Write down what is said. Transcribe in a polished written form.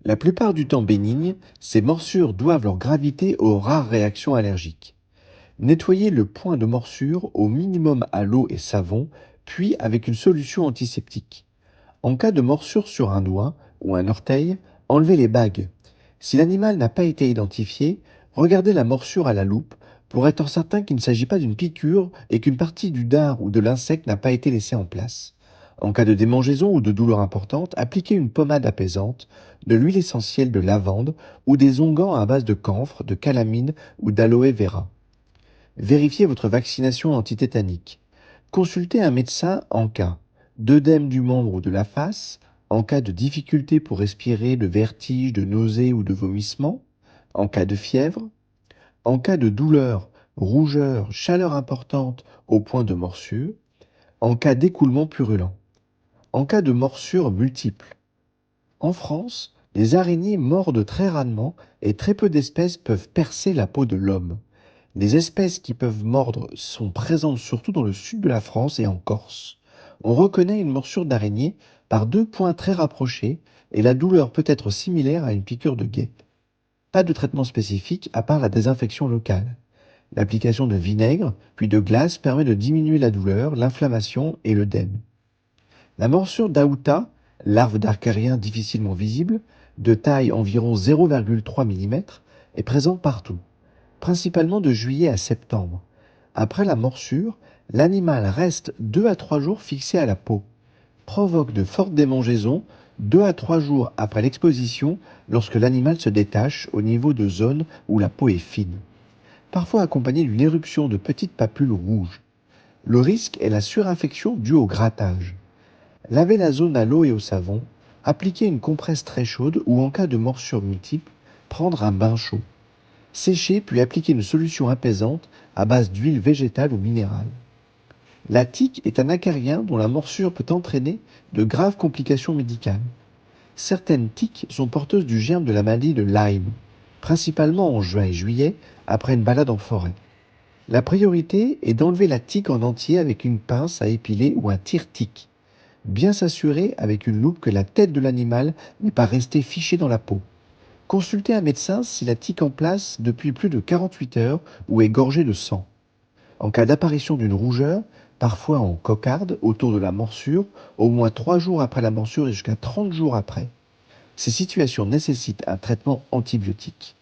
La plupart du temps bénignes, ces morsures doivent leur gravité aux rares réactions allergiques. Nettoyez le point de morsure au minimum à l'eau et savon, puis avec une solution antiseptique. En cas de morsure sur un doigt ou un orteil, enlevez les bagues. Si l'animal n'a pas été identifié, regardez la morsure à la loupe pour être certain qu'il ne s'agit pas d'une piqûre et qu'une partie du dard ou de l'insecte n'a pas été laissée en place. En cas de démangeaison ou de douleur importante, appliquez une pommade apaisante, de l'huile essentielle de lavande ou des onguents à base de camphre, de calamine ou d'aloe vera. Vérifiez votre vaccination antitétanique. Consultez un médecin en cas d'œdème du membre ou de la face, en cas de difficulté pour respirer, de vertige, de nausées ou de vomissements, en cas de fièvre, en cas de douleur, rougeur, chaleur importante au point de morsure, en cas d'écoulement purulent, en cas de morsures multiples. En France, les araignées mordent très rarement et très peu d'espèces peuvent percer la peau de l'homme. Les espèces qui peuvent mordre sont présentes surtout dans le sud de la France et en Corse. On reconnaît une morsure d'araignée par deux points très rapprochés et la douleur peut être similaire à une piqûre de guêpe. Pas de traitement spécifique à part la désinfection locale. L'application de vinaigre puis de glace permet de diminuer la douleur, l'inflammation et l'œdème. La morsure d'Aouta, larve d'arcariens difficilement visible, de taille environ 0,3 mm, est présente partout, principalement de juillet à septembre. Après la morsure, l'animal reste 2 à 3 jours fixé à la peau, provoque de fortes démangeaisons 2 à 3 jours après l'exposition lorsque l'animal se détache au niveau de zones où la peau est fine, parfois accompagnée d'une éruption de petites papules rouges. Le risque est la surinfection due au grattage. Lavez la zone à l'eau et au savon, appliquez une compresse très chaude ou en cas de morsure multiple, prendre un bain chaud. Sécher puis appliquer une solution apaisante à base d'huile végétale ou minérale. La tique est un acarien dont la morsure peut entraîner de graves complications médicales. Certaines tiques sont porteuses du germe de la maladie de Lyme, principalement en juin et juillet après une balade en forêt. La priorité est d'enlever la tique en entier avec une pince à épiler ou un tire-tique. Bien s'assurer avec une loupe que la tête de l'animal n'est pas restée fichée dans la peau. Consultez un médecin si la tique en place depuis plus de 48 heures ou est gorgée de sang. En cas d'apparition d'une rougeur, parfois en cocarde autour de la morsure, au moins 3 jours après la morsure et jusqu'à 30 jours après. Ces situations nécessitent un traitement antibiotique.